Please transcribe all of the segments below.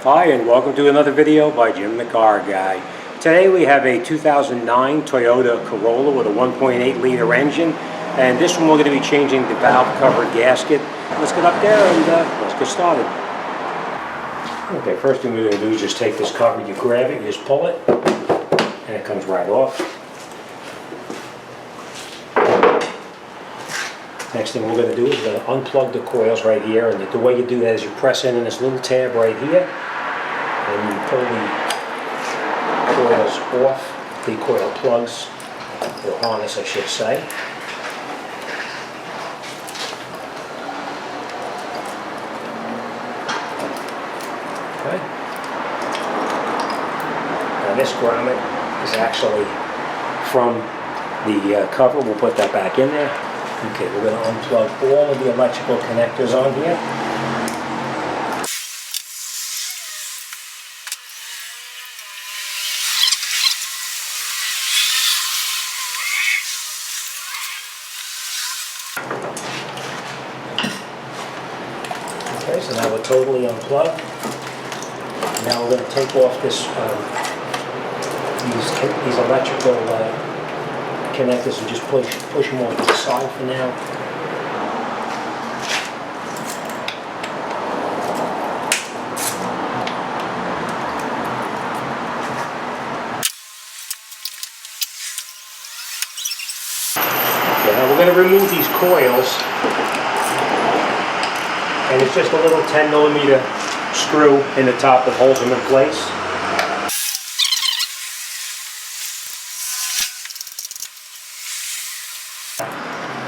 Hi, and welcome to another video by Jimthecarguy. Today we have a 2009 Toyota Corolla with a 1.8 liter engine, and this one we're going to be changing the valve cover gasket. Let's get up there and let's get started. Okay, first thing we're going to do is just take this cover, you grab it, you just pull it, and it comes right off. Next thing we're going to do is we're going to unplug the coils right here, and the way you do that is you press in this little tab right here, and you pull the coils off, the coil plugs, or harness I should say. Okay. Now this grommet is actually from the cover. We'll put that back in there. Okay, we're going to unplug all of the electrical connectors on here. Okay, so now we're totally unplugged. Now we're going to take off this these electrical connectors and just push them off to the side for now. Okay, now we're going to remove these coils, and it's just a little 10mm screw in the top that holds them in place.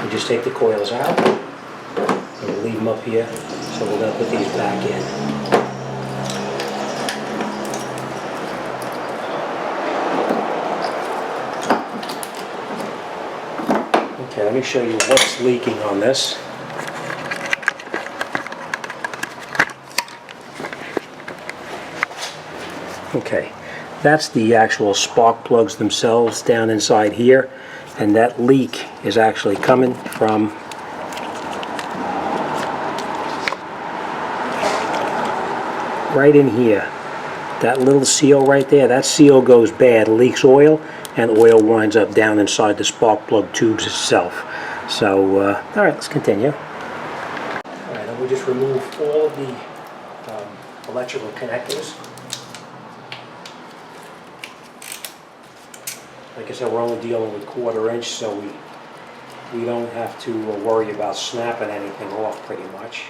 We just take the coils out and we'll leave them up here, so we're going to put these back in. Okay, let me show you what's leaking on this. Okay, that's the actual spark plugs themselves down inside here. And that leak is actually coming from right in here. That little seal right there, that seal goes bad, leaks oil, and oil winds up down inside the spark plug tubes itself. So, alright, let's continue. Alright, and we'll just remove all of the electrical connectors. Like I said, we're only dealing with 1/4 inch, so we don't have to worry about snapping anything off pretty much.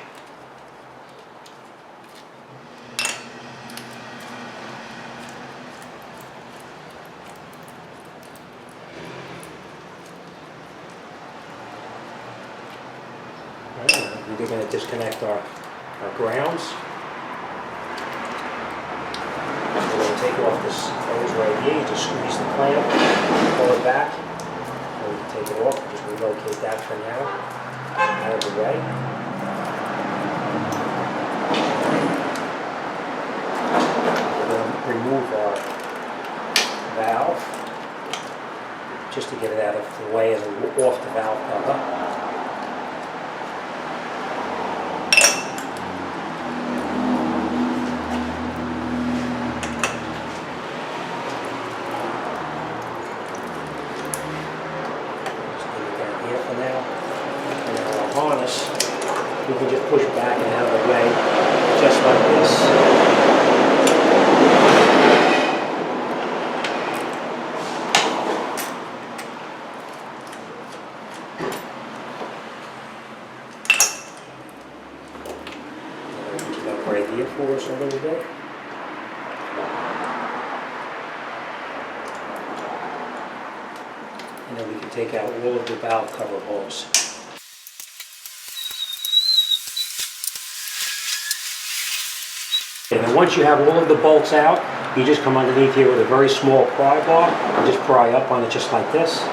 Right, we're going to disconnect our grounds. We're going to take off this hose right here. You just squeeze the clamp, pull it back, and we can take it off. Just relocate that for now out of the way. We're going to remove our valve just to get it out of the way and off the valve cover. Harness, we can just push back and out of the way, just like this. Put it up right here for us a little bit. And then we can take out all of the valve cover holes. And then once you have all of the bolts out, you just come underneath here with a very small pry bar and just pry up on it just like this.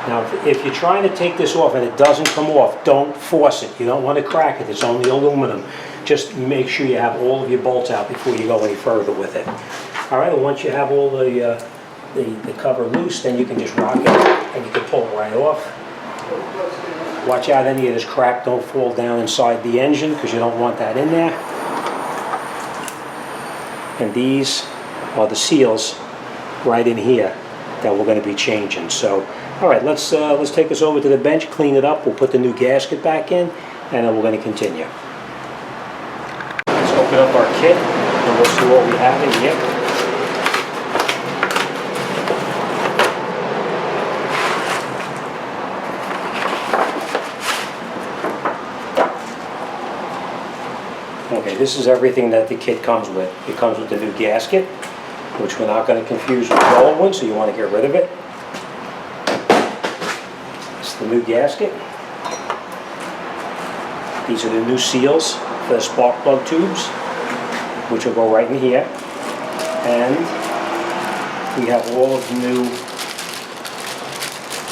Now if you're trying to take this off and it doesn't come off, don't force it. You don't want to crack it. It's only aluminum. Just make sure you have all of your bolts out before you go any further with it. Alright, well, once you have all the cover loose, then you can just rock it and you can pull it right off. Watch out, any of this crack don't fall down inside the engine because you don't want that in there. And these are the seals right in here that we're going to be changing. So, all right, let's take this over to the bench, clean it up. We'll put the new gasket back in, and then we're going to continue. Let's open up our kit, and we'll see what we have in here. Okay, this is everything that the kit comes with. It comes with the new gasket, which we're not going to confuse with the old one, so you want to get rid of it. It's the new gasket. These are the new seals for the spark plug tubes, which will go right in here. And we have all of the new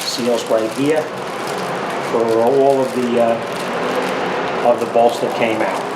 seals right here for all of the bolts that came out.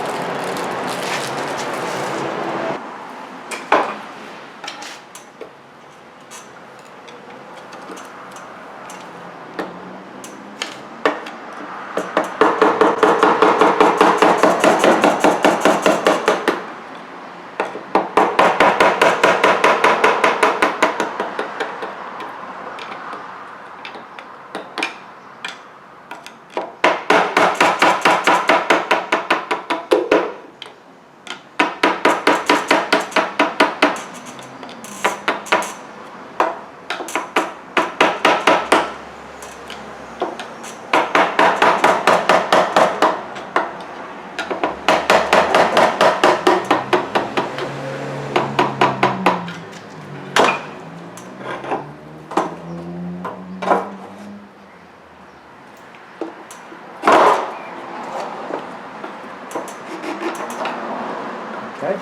Okay.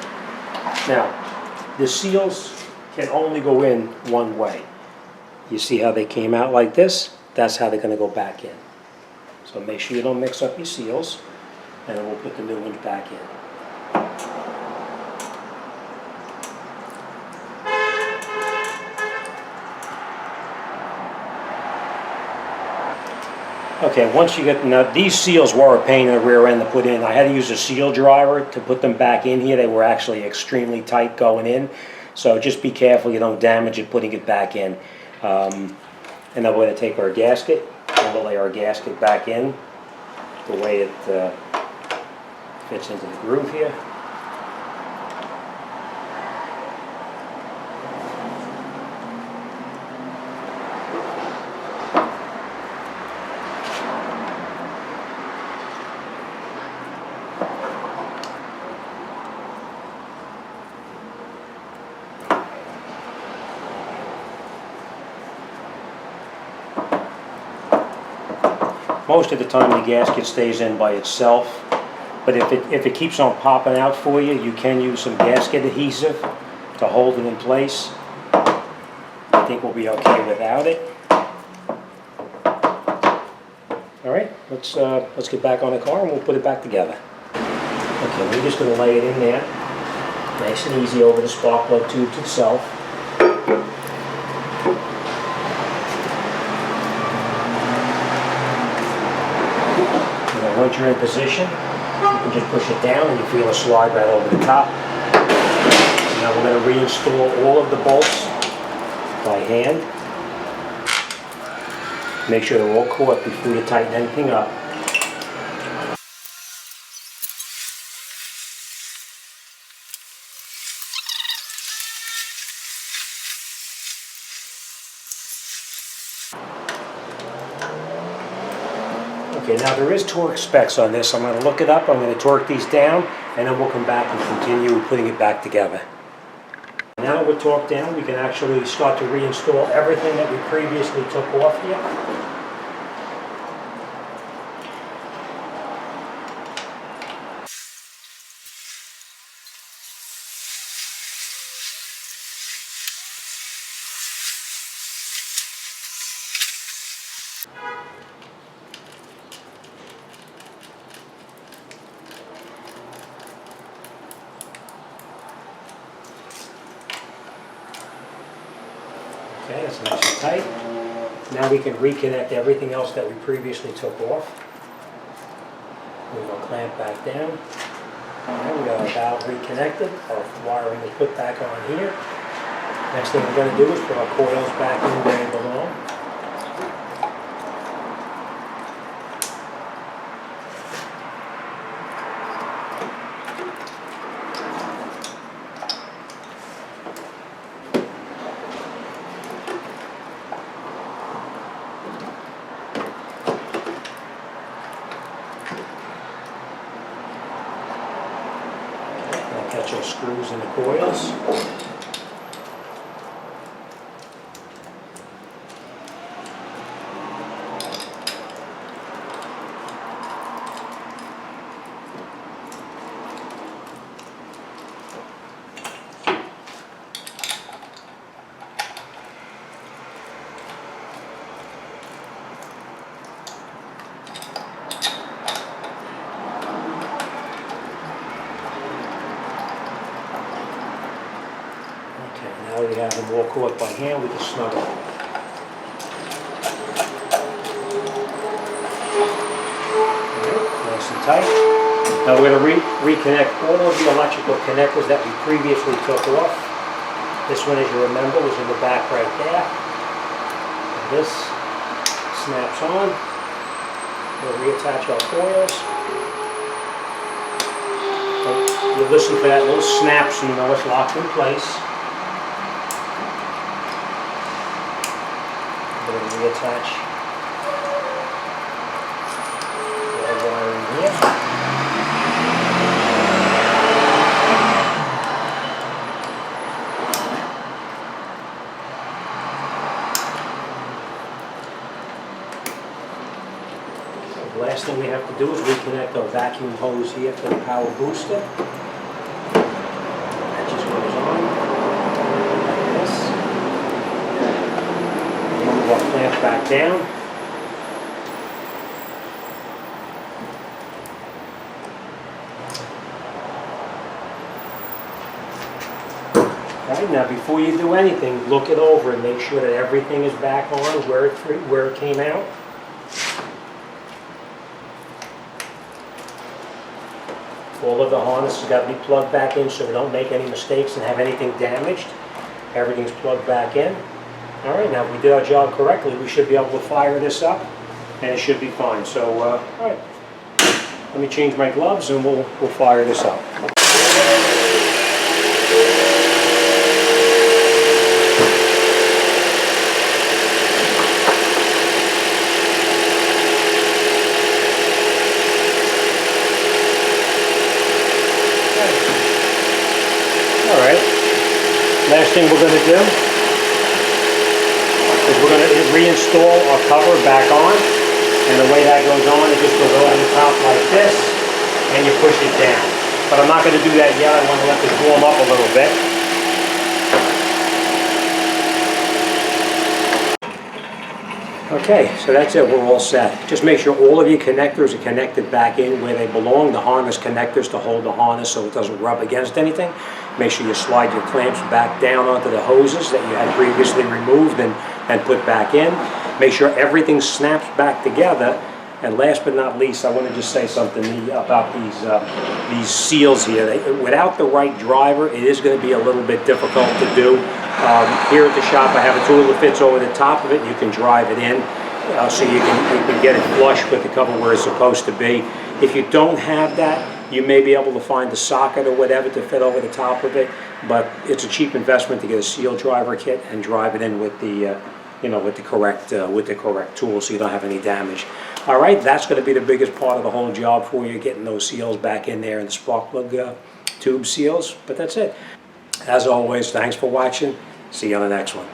Now, the seals can only go in one way. You see how they came out like this? That's how they're going to go back in. So make sure you don't mix up your seals, and then we'll put the new ones back in. Okay, once you get, now these seals were a pain in the rear end to put in. I had to use a seal driver to put them back in here. They were actually extremely tight going in. So just be careful you don't damage it putting it back in. And then we're going to take our gasket and we'll lay our gasket back in the way it fits into the groove here. Most of the time the gasket stays in by itself, but if it keeps on popping out for you, you can use some gasket adhesive to hold it in place. I think we'll be okay without it. All right, let's get back on the car and we'll put it back together. Okay, we're just going to lay it in there, nice and easy over the spark plug tubes itself. Once you're in position, you can just push it down and you feel it slide right over the top. Now we're going to reinstall all of the bolts by hand. Make sure they're all caught before you tighten anything up. Okay, now there is torque specs on this. I'm going to look it up, I'm going to torque these down, and then we'll come back and continue putting it back together. Now that we're torqued down, we can actually start to reinstall everything that we previously took off here. Okay, that's nice and tight. Now we can reconnect everything else that we previously took off. We're going to clamp back down. Alright, we got our valve reconnected, our wiring is put back on here. Next thing we're going to do is put our coils back in where they belong. Now catch our screws in the coils. Now we have them all caught by hand, we can snug them. Nice and tight. Now we're going to reconnect all of the electrical connectors that we previously took off. This one, as you remember, was in the back right there. And this snaps on. We'll reattach our coils. You listen for that little snap so you know it's locked in place. We're going to reattach the wiring here. The last thing we have to do is reconnect our vacuum hose here for the power booster. That just goes on like this. Move our clamp back down. Right, now before you do anything, look it over and make sure that everything is back on where it came out. All of the harness has got to be plugged back in so we don't make any mistakes and have anything damaged. Everything's plugged back in. All right, now if we did our job correctly, we should be able to fire this up and it should be fine. So, all right, let me change my gloves and we'll fire this up. Last thing we're going to do is we're going to reinstall our cover back on, and the way that goes on, it just goes over the top like this, and you push it down. But I'm not going to do that yet. I want to let this warm up a little bit. Okay, so that's it. We're all set. Just make sure all of your connectors are connected back in where they belong. The harness connectors to hold the harness so it doesn't rub against anything. Make sure you slide your clamps back down onto the hoses that you had previously removed and put back in. Make sure everything snaps back together. And last but not least, I want to just say something about these seals here. Without the right driver, it is going to be a little bit difficult to do. Here at the shop, I have a tool that fits over the top of it. You can drive it in so you can get it flush with the cover where it's supposed to be. If you don't have that, you may be able to find a socket or whatever to fit over the top of it, but it's a cheap investment to get a seal driver kit and drive it in with the with the correct tool so you don't have any damage. All right, that's going to be the biggest part of the whole job for you, getting those seals back in there and the spark plug tube seals. But that's it. As always, thanks for watching. See you on the next one.